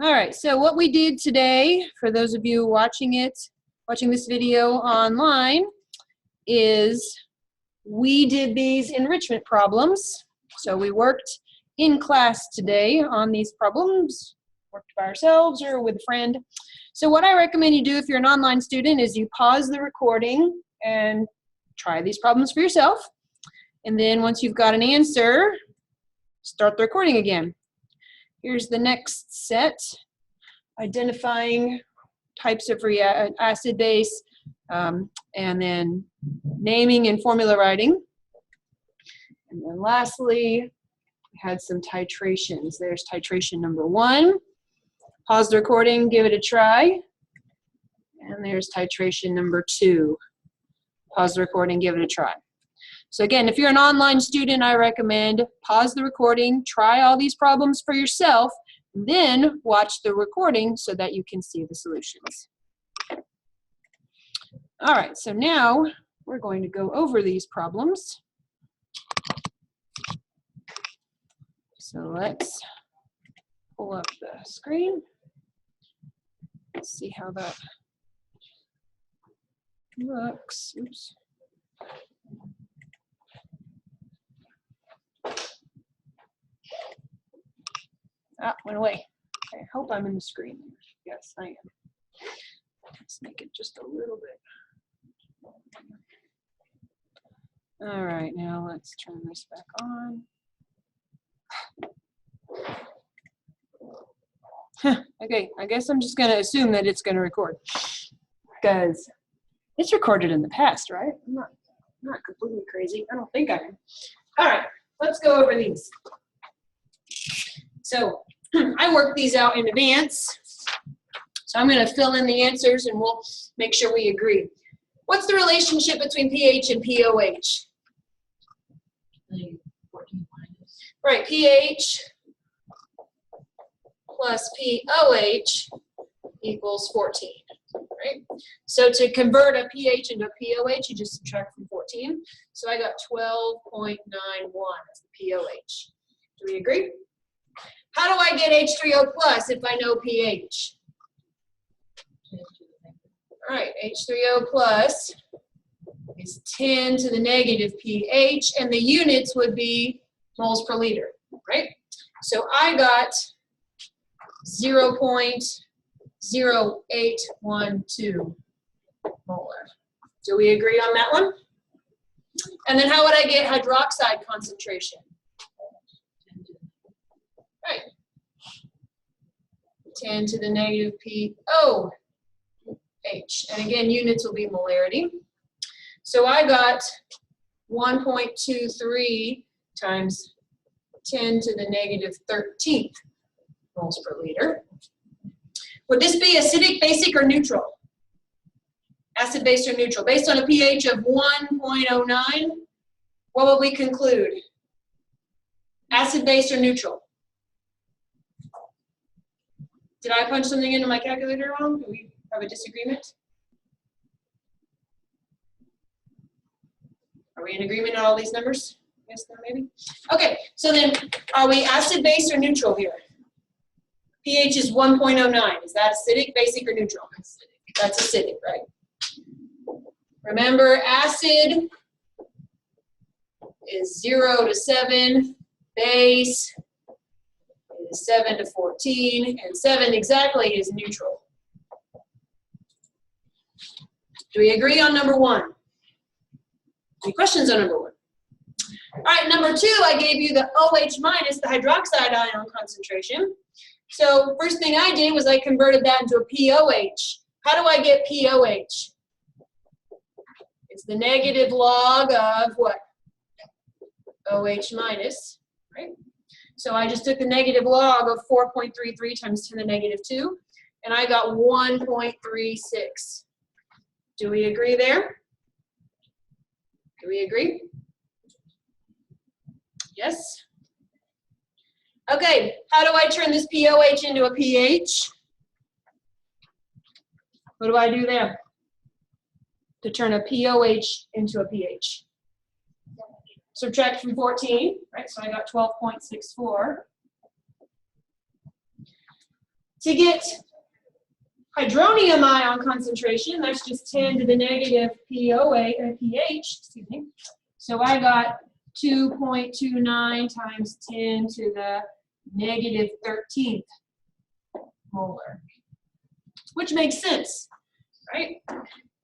All right, so what we did today, for those of you watching this video online, is we did these enrichment problems. So we worked in class today on these problems, worked by ourselves or with a friend. So what I recommend you do if you're an online student is you pause the recording and try these problems for yourself. And then once you've got an answer, start the recording again. Here's the next set, identifying types of acid base, and then naming and formula writing. And then lastly, we had some titrations. There's titration number 1. Pause the recording, give it a try. And there's titration number 2. Pause the recording, give it a try. So again, if you're an online student, I recommend pause the recording, try all these problems for yourself, then watch the recording so that you can see the solutions. All right, so now we're going to go over these problems. So let's pull up the screen. Let's see how that looks. Oops. Ah, went away. I hope I'm in the screen. Yes, I am. Let's make it just a little bit. All right, now let's turn this back on. Okay, I guess I'm just going to assume that it's going to record, because it's recorded in the past, right? I'm not completely crazy. I don't think I am. All right, let's go over these. So I worked these out in advance. So I'm going to fill in the answers and we'll make sure we agree. What's the relationship between pH and pOH? 14 minus. Right, pH plus pOH equals 14. Right? So to convert a pH into a pOH, you just subtract from 14. So I got 12.91 as the pOH. Do we agree? How do I get H3O plus if I know pH? All right, H3O plus is 10 to the negative pH, and the units would be moles per liter, right? So I got 0.0812 molar. Do we agree on that one? And then how would I get hydroxide concentration? Right. 10 to the negative pOH. And again, units will be molarity. So I got 1.23 times 10 to the negative 13th moles per liter. Would this be acidic, basic, or neutral? Acid, base, or neutral? Based on a pH of 1.09, what would we conclude? Acid, base, or neutral? Did I punch something into my calculator wrong? Do we have a disagreement? Are we in agreement on all these numbers? Yes, no, maybe? Okay, so then are we acid, base, or neutral here? pH is 1.09. Is that acidic, basic, or neutral? Acidic. That's acidic, right? Remember, acid is 0 to 7, base is 7 to 14, and 7 exactly is neutral. Do we agree on number 1? Any questions on number 1? All right, number 2, I gave you the OH minus, the hydroxide ion concentration. So first thing I did was I converted that into a pOH. How do I get pOH? It's the negative log of what? OH minus, right? So I just took the negative log of 4.33 times 10 to the negative 2, and I got 1.36. Do we agree there? Do we agree? Yes? Okay, how do I turn this pOH into a pH? What do I do there to turn a pOH into a pH? Subtract from 14, right? So I got 12.64. To get hydronium ion concentration, that's just 10 to the negative pH, excuse me. So I got 2.29 times 10 to the negative 13th molar, which makes sense, right?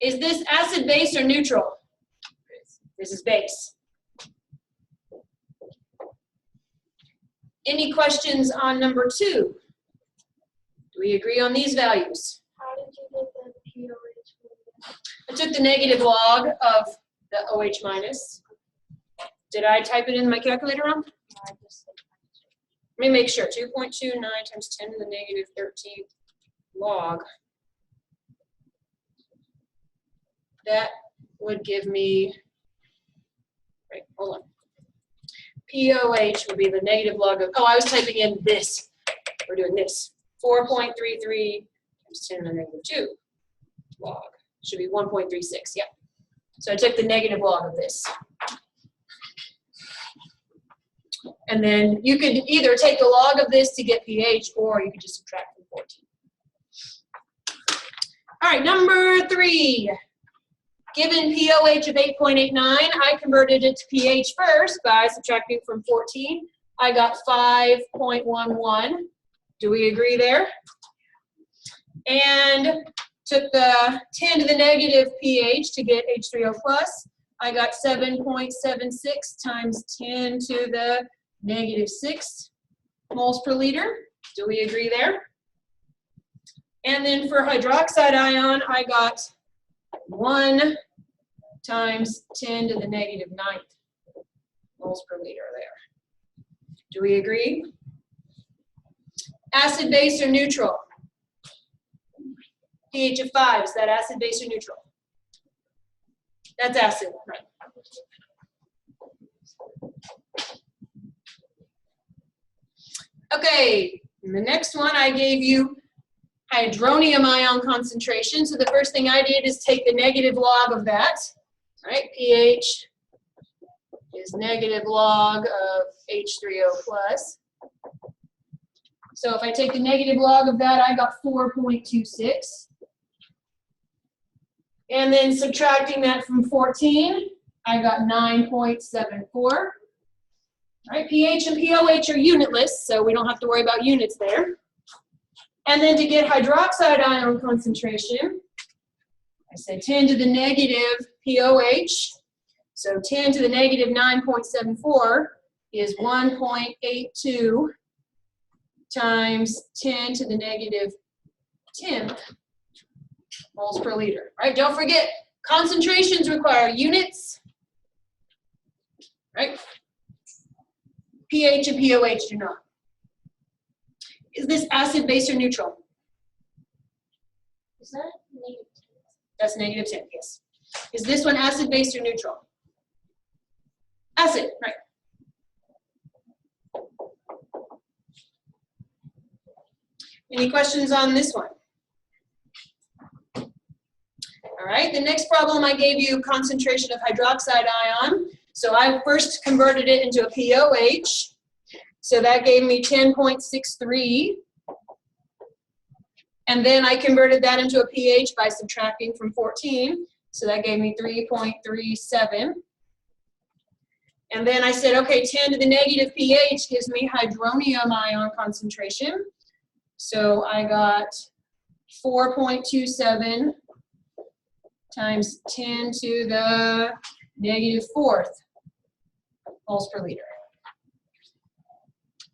Is this acid, base, or neutral? This is base. Any questions on number 2? Do we agree on these values? How did you get the pOH? I took the negative log of the OH minus. Did I type it in my calculator wrong? I just said Let me make sure. 2.29 times 10 to the negative 13th log. That would give me, right, hold on. pOH would be the negative log of, oh, I was typing in this. We're doing this. 4.33 times 10 to the negative 2 log. Should be 1.36, yeah. So I took the negative log of this. And then you could either take the log of this to get pH, or you could just subtract from 14. All right, number 3. Given pOH of 8.89, I converted it to pH first by subtracting from 14. I got 5.11. Do we agree there? And took the 10 to the negative pH to get H3O plus. I got 7.76 times 10 to the negative 6 moles per liter. Do we agree there? And then for hydroxide ion, I got 1 times 10 to the negative 9th moles per liter there. Do we agree? Acid, base, or neutral? pH of 5, is that acid, base, or neutral? That's acid, right. Okay, in the next one I gave you hydronium ion concentration. So the first thing I did is take the negative log of that, right? pH is negative log of H3O plus. So if I take the negative log of that, I got 4.26. And then subtracting that from 14, I got 9.74. Right, pH and pOH are unitless, so we don't have to worry about units there. And then to get hydroxide ion concentration, I said 10 to the negative pOH. So 10 to the negative 9.74 is 1.82 times 10 to the negative 10th moles per liter. Right? Don't forget, concentrations require units. Right? pH and pOH do not. Is this acid, base, or neutral? Is that negative 10? That's negative 10, yes. Is this one acid, base, or neutral? Acid, right. Any questions on this one? All right, the next problem I gave you concentration of hydroxide ion. So I first converted it into a pOH. So that gave me 10.63. And then I converted that into a pH by subtracting from 14. So that gave me 3.37. And then I said, okay, 10 to the negative pH gives me hydronium ion concentration. So I got 4.27 times 10 to the negative 4th moles per liter.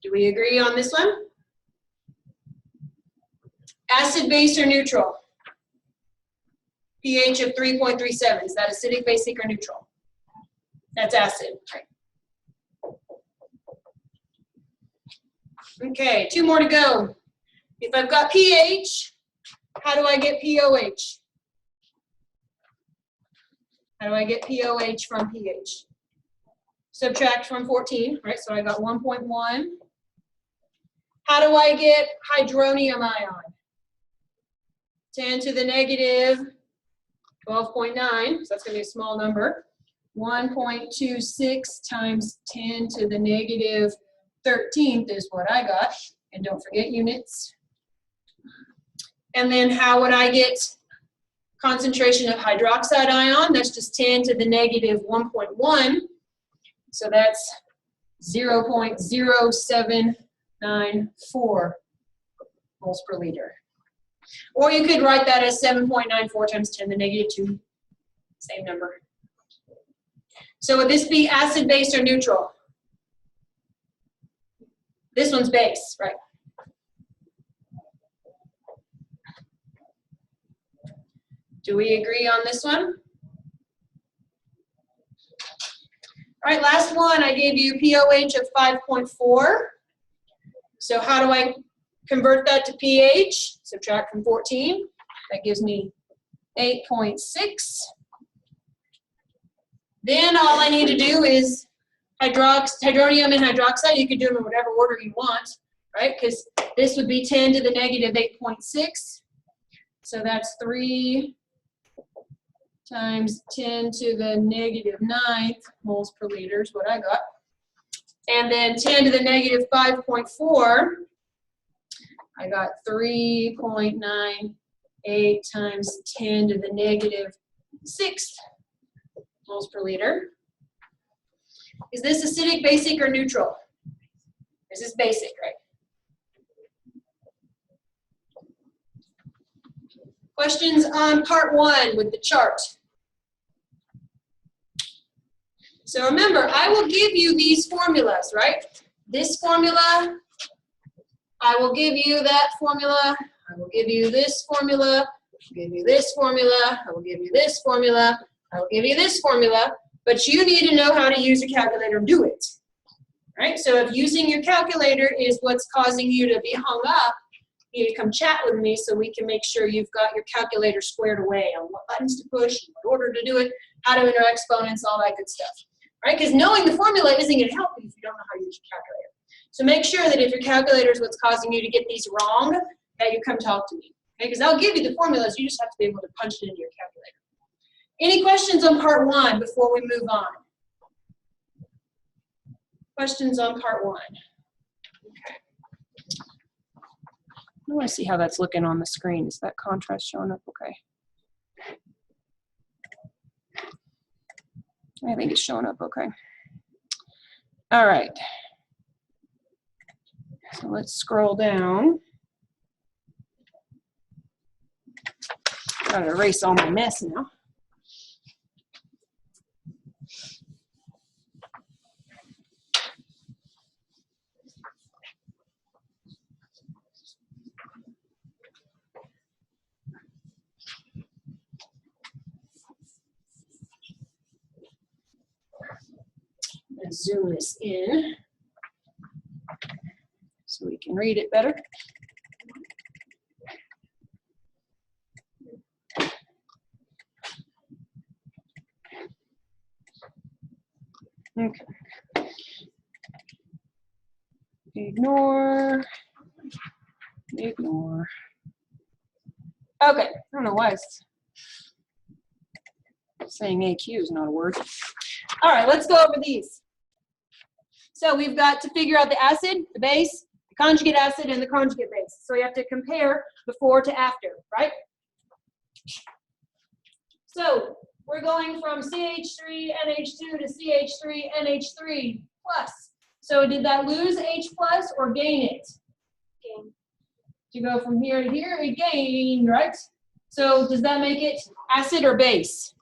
Do we agree on this one? Acid, base, or neutral? pH of 3.37. Is that acidic, basic, or neutral? That's acid. Right. Okay, 2 more to go. If I've got pH, how do I get pOH? How do I get pOH from pH? Subtract from 14, right? So I got 1.1. How do I get hydronium ion? 10 to the negative 12.9, so that's going to be a small number. 1.26 times 10 to the negative 13th is what I got. And don't forget units. And then how would I get concentration of hydroxide ion? That's just 10 to the negative 1.1. So that's 0.0794 moles per liter. Or you could write that as 7.94 times 10 to the negative 2. Same number. So would this be acid, base, or neutral? This one's base, right? Do we agree on this one? All right, last one, I gave you pOH of 5.4. So how do I convert that to pH? Subtract from 14. That gives me 8.6. Then all I need to do is hydronium and hydroxide. You could do them in whatever order you want, right? Because this would be 10 to the negative 8.6. So that's 3 times 10 to the negative 9th moles per liter is what I got. And then 10 to the negative 5.4, I got 3.98 times 10 to the negative 6th moles per liter. Is this acidic, basic, or neutral? This is basic, right? Questions on part 1 with the chart. So remember, I will give you these formulas, right? This formula, I will give you that formula, I will give you this formula, I will give you this formula, I will give you this formula, I will give you this formula, but you need to know how to use your calculator and do it, right? So if using your calculator is what's causing you to be hung up, you need to come chat with me so we can make sure you've got your calculator squared away on what buttons to push, in what order to do it, how to enter exponents, all that good stuff, right? Because knowing the formula isn't going to help you if you don't know how to use your calculator. So make sure that if your calculator is what's causing you to get these wrong, that you come talk to me, okay? Because I'll give you the formulas, you just have to be able to punch it into your calculator. Any questions on part 1 before we move on? Questions on part 1? Okay. I want to see how that's looking on the screen. Is that contrast showing up okay? I think it's showing up okay. All right. So let's scroll down. Gotta erase all my mess now. Let's zoom this in so we can read it better. Okay. Ignore. Okay, I don't know why it's saying AQ is not a word. All right, let's go over these. So we've got to figure out the acid, the base, the conjugate acid, and the conjugate base. So we have to compare before to after, right? So we're going from CH3NH2 to CH3NH3 plus. So did that lose H plus or gain it? Gain. To go from here to here, it gained, right? So does that make it acid or base?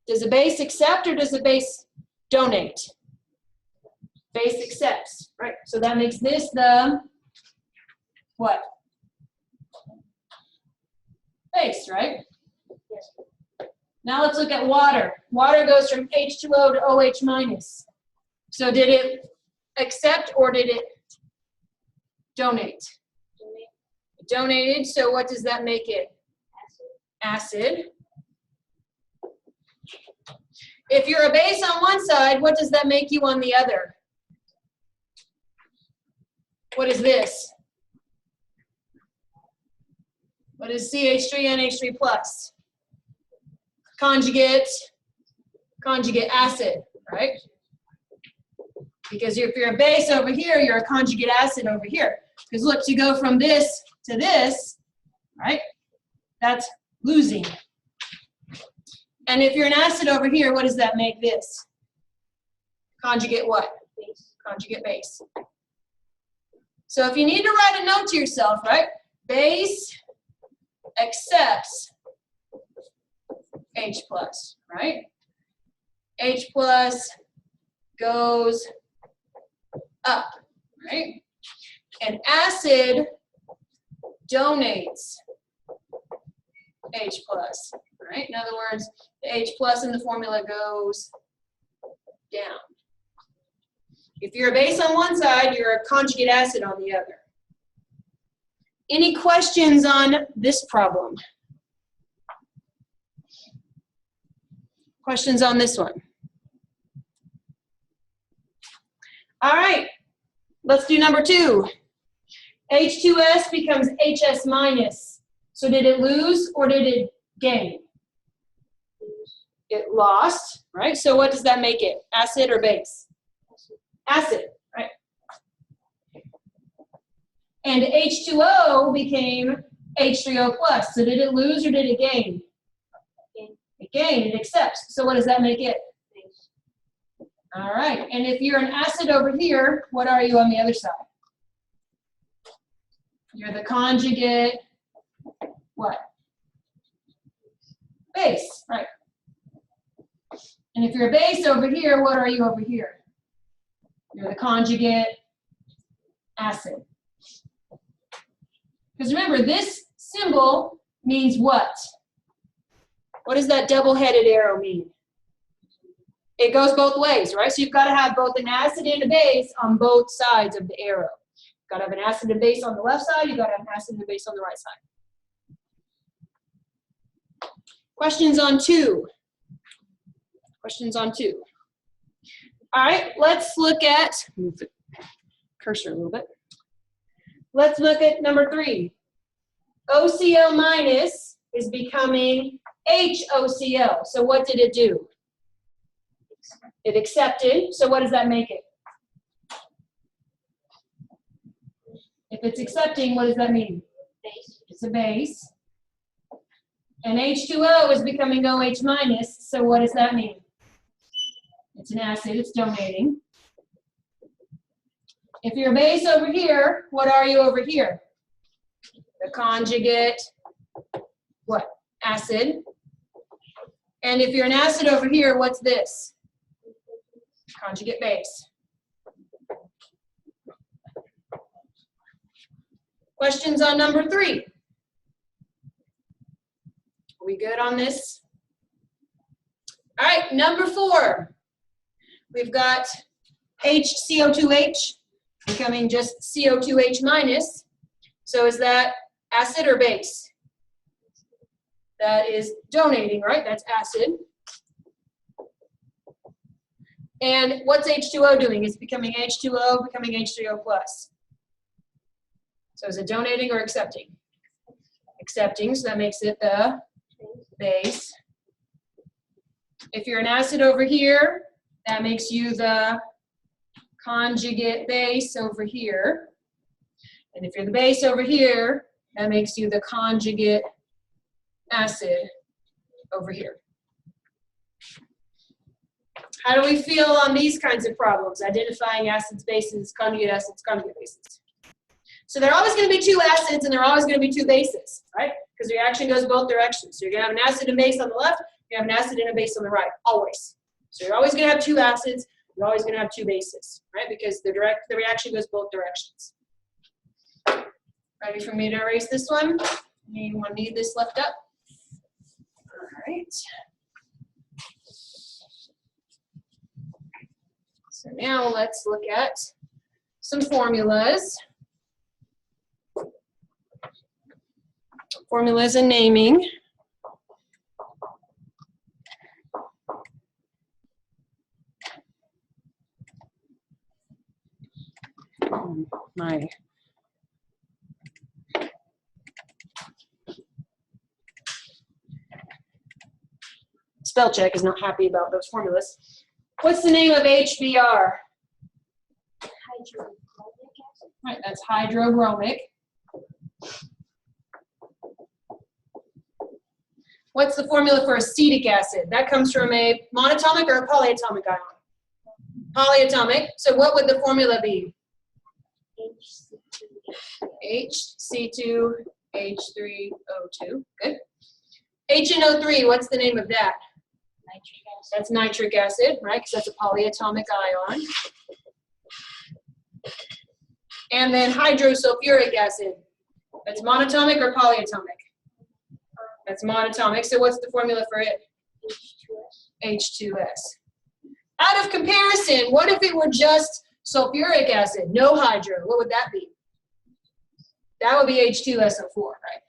Does the base accept or does the base donate? Base accepts, right? So that makes this the what? Base, right? Yes. Now let's look at water. Water goes from H2O to OH minus. So did it accept or did it donate? It donated, so what does that make it? Acid. If you're a base on one side, what does that make you on the other? What is this? What is CH3NH3 plus? Conjugate acid, right? Because if you're a base over here, you're a conjugate acid over here. Because look, you go from this to this, right? That's losing. And if you're an acid over here, what does that make this? Conjugate what? Base. Conjugate base. So if you need to write a note to yourself, right? Base accepts H plus, right? H plus goes up, right? And acid donates H plus, right? In other words, the H plus in the formula goes down. If you're a base on one side, you're a conjugate acid on the other. Any questions on this problem? Questions on this one? All right, let's do number 2. H2S becomes HS minus. So did it lose or did it gain? It lost, right? So what does that make it? Acid or base? Acid, right? And H2O became H3O plus. So did it lose or did it gain? It gained, it accepts. So what does that make it? All right, and if you're an acid over here, what are you on the other side? You're the conjugate, what? Base, right. And if you're a base over here, what are you over here? You're the conjugate acid. Because remember, this symbol means what? What does that double-headed arrow mean? It goes both ways, right? So you've got to have both an acid and a base on both sides of the arrow. You've got to have an acid and base on the left side. You've got to have an acid and a base on the right side. Questions on 2? Questions on 2? All right, let's look at, move the cursor a little bit. Let's look at number 3. OCl minus is becoming HOCl. So what did it do? It accepted. So what does that make it? If it's accepting, what does that mean? Base. It's a base. And H2O is becoming OH minus. So what does that mean? It's an acid. It's donating. If you're a base over here, what are you over here? The conjugate, what? Acid. And if you're an acid over here, what's this? Conjugate base. Questions on number 3? Are we good on this? All right, number 4. We've got HCO2H becoming just CO2H minus. So is that acid or base? That is donating, right? That's acid. And what's H2O doing? It's becoming H2O, becoming H3O plus. So is it donating or accepting? Accepting, so that makes it the base. If you're an acid over here, that makes you the conjugate base over here. And if you're the base over here, that makes you the conjugate acid over here. How do we feel on these kinds of problems? Identifying acids, bases, conjugate bases. So there are always going to be 2 acids and there are always going to be 2 bases, right? Because the reaction goes both directions. So you're going to have an acid and base on the left, you have an acid and a base on the right, always. So you're always going to have 2 acids, you're always going to have 2 bases, right? Because the reaction goes both directions. Ready for me to erase this one? Anyone need this left up? All right. So now let's look at some formulas. Formulas and naming. My spell check is not happy about those formulas. What's the name of HBr? Hydrobromic acid. Right, that's hydrobromic. What's the formula for acetic acid? That comes from a monatomic or a polyatomic ion? Polyatomic. So what would the formula be? HC2H3O2. Good. HNO3, what's the name of that? Nitric acid. That's nitric acid, right? Because that's a polyatomic ion. And then hydrosulfuric acid. That's monatomic or polyatomic? That's monatomic. So what's the formula for it? H2S. Out of comparison, what if it were just sulfuric acid, no hydro? What would that be? That would be H2SO4, right?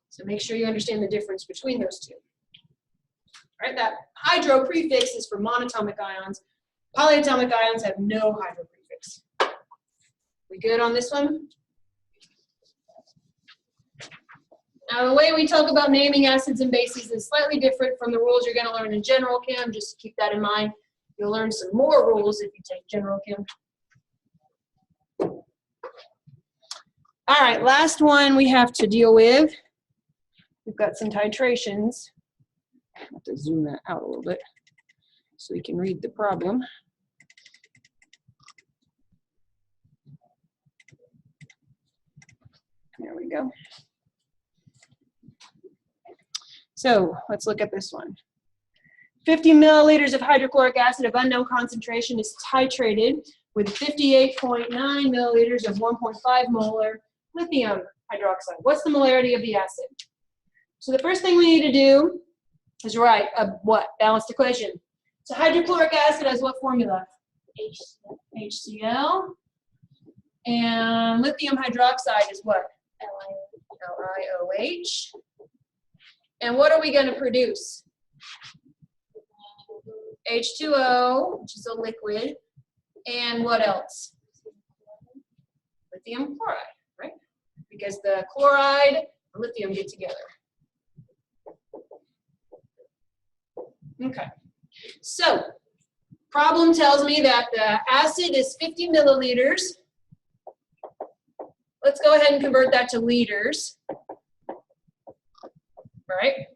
So make sure you understand the difference between those two. All right, that hydro prefix is for monatomic ions. Polyatomic ions have no hydro prefix. We good on this one? Now, the way we talk about naming acids and bases is slightly different from the rules you're going to learn in general chem. Just keep that in mind. You'll learn some more rules if you take general chem. All right, last one we have to deal with. We've got some titrations. I have to zoom that out a little bit so we can read the problem. There we go. So let's look at this one. 50 milliliters of hydrochloric acid of unknown concentration is titrated with 58.9 milliliters of 1.5 molar lithium hydroxide. What's the molarity of the acid? So the first thing we need to do is write a what? Balanced equation. So hydrochloric acid has what formula? HCl. And lithium hydroxide is what? LiOH. And what are we going to produce? H2O, which is a liquid. And what else? Lithium chloride, right? Because the chloride and lithium get together. Okay. So, problem tells me that the acid is 50 milliliters. Let's go ahead and convert that to liters. Right?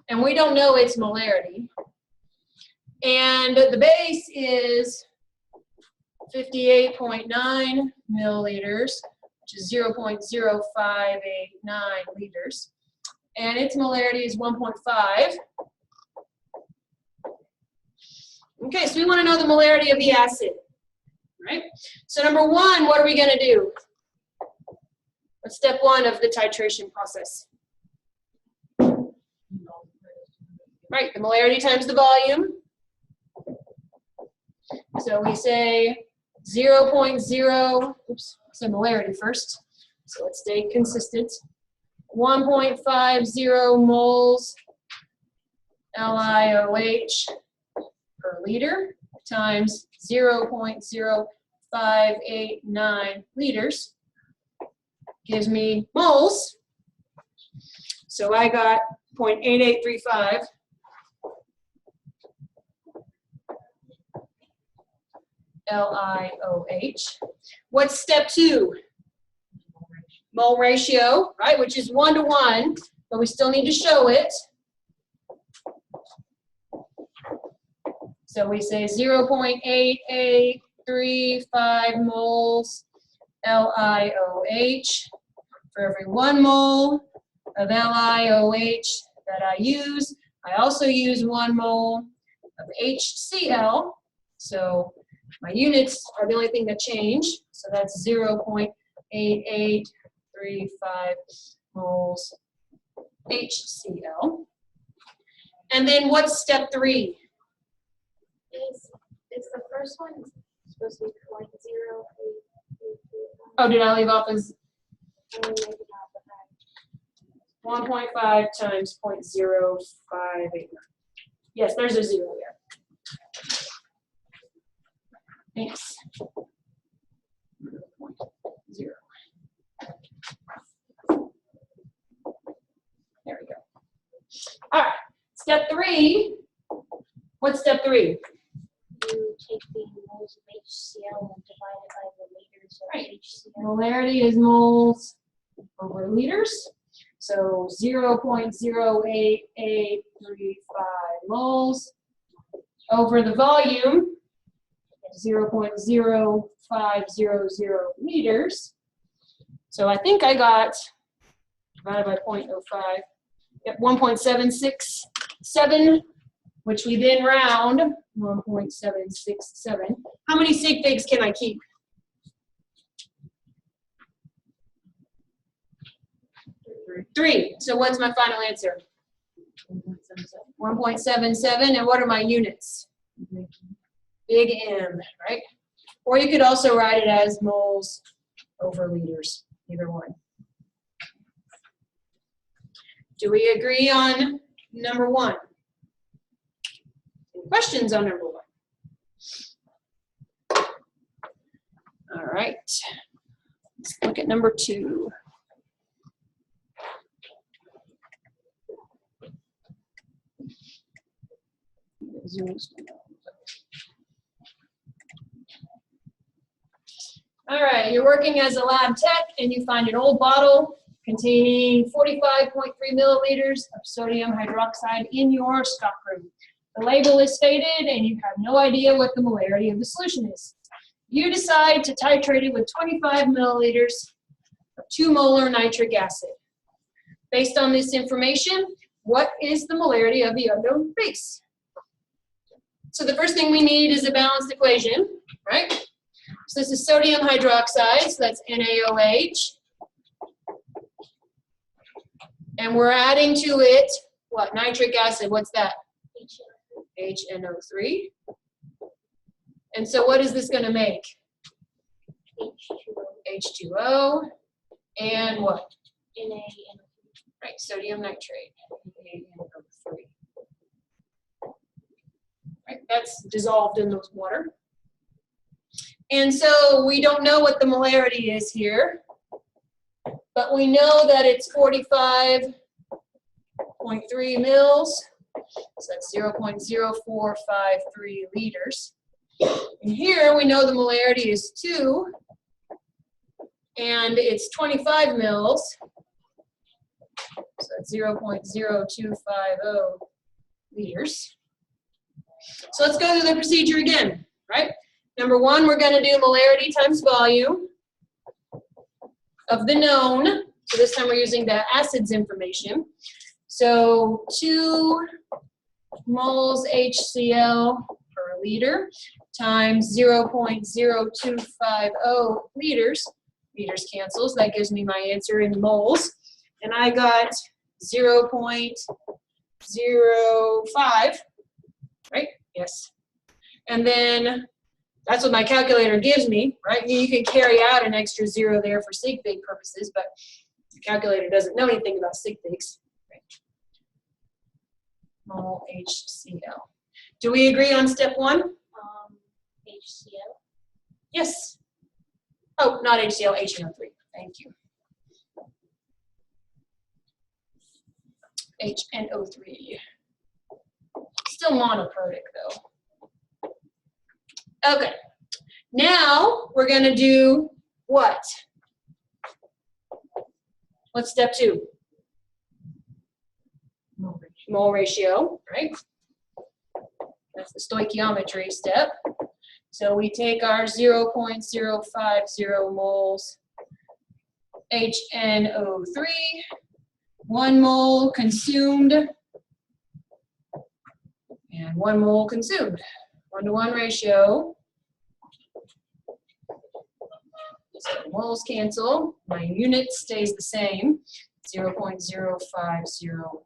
And we don't know its molarity. And the base is 58.9 milliliters, which is 0.0589 liters. And its molarity is 1.5. Okay, so we want to know the molarity of the acid. Right? So number one, what are we going to do? What's step one of the titration process? Right, the molarity times the volume. So we say 0.0, oops, so molarity first. So let's stay consistent. 1.50 moles LiOH per liter times 0.0589 liters gives me moles. So I got 0.8835. LiOH. What's step two? Mole ratio, right, which is 1 to 1, but we still need to show it. So we say 0.8835 moles LiOH for every 1 mole of LiOH that I use. I also use 1 mole of HCl. So my units are the only thing that change. So that's 0.8835 moles HCl. And then what's step 3? Is the first one supposed to be 0.0835? Oh, did I leave off as Maybe not, 1.5 times 0.0589? Yes, there's a 0 there. Thanks. 0. There we go. All right, step 3. What's step 3? You take the moles of HCl and divide it by the liters of Right. HCl. Molarity is moles over liters. So 0.08835 moles over the volume, 0.0500 liters. So I think I got, divided by 0.05, yep, 1.767, which we then round, 1.767. How many sig figs can I keep? 3. So what's my final answer? 1.77. And what are my units? Big M, right? Or you could also write it as moles over liters, either one. Do we agree on number 1? Any questions on number 1? All right, let's look at number 2. All right, you're working as a lab tech and you find an old bottle containing 45.3 milliliters of sodium hydroxide in your stockroom. The label is faded and you have no idea what the molarity of the solution is. You decide to titrate it with 25 milliliters of 2 molar nitric acid. Based on this information, what is the molarity of the unknown base? So the first thing we need is a balanced equation, right? So this is sodium hydroxide, so that's NaOH. And we're adding to it, what, nitric acid, what's that? HNO3. And so what is this going to make? H2O. And what? NaNO3. Right, sodium nitrate, NaNO3. Right, that's dissolved in the water. And so we don't know what the molarity is here, but we know that it's 45.3 mils, so that's 0.0453 liters. And here we know the molarity is 2, and it's 25 mils, so that's 0.0250 liters. So let's go through the procedure again, right? Number 1, we're going to do molarity times volume of the known. So this time we're using the acids information. So 2 moles HCl per liter times 0.0250 liters. Liters cancels. That gives me my answer in moles. And I got 0.05, right? Yes. And then that's what my calculator gives me, right? You can carry out an extra 0 there for sig fig purposes, but the calculator doesn't know anything about sig figs. Right. Mole HCl. Do we agree on step 1? HCl. Yes. Oh, not HCl, HNO3. Thank you. HNO3. Still monoprotic though. Okay, now we're going to do what? What's step 2? Mole ratio, right? That's the stoichiometry step. So we take our 0.050 moles HNO3, 1 mole consumed, and 1 mole consumed. 1-to-1 ratio. So moles cancel. My unit stays the same. 0.050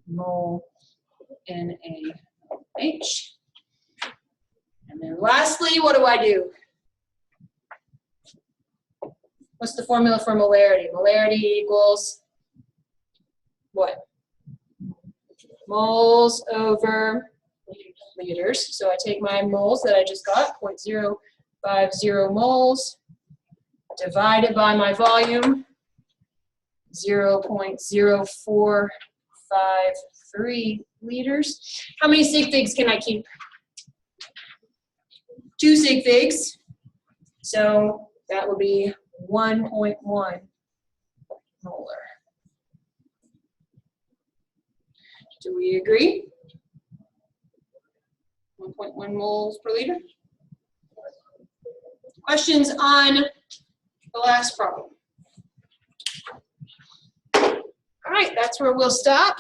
mole NaOH. And then lastly, what do? What's the formula for molarity? Molarity equals what? Moles over liters. So I take my moles that I just got, 0.050 moles, divided by my volume, 0.0453 liters. How many sig figs can I keep? 2 sig figs. So that would be 1.1 molar. Do we agree? 1.1 moles per liter. Questions on the last problem? All right, that's where we'll stop.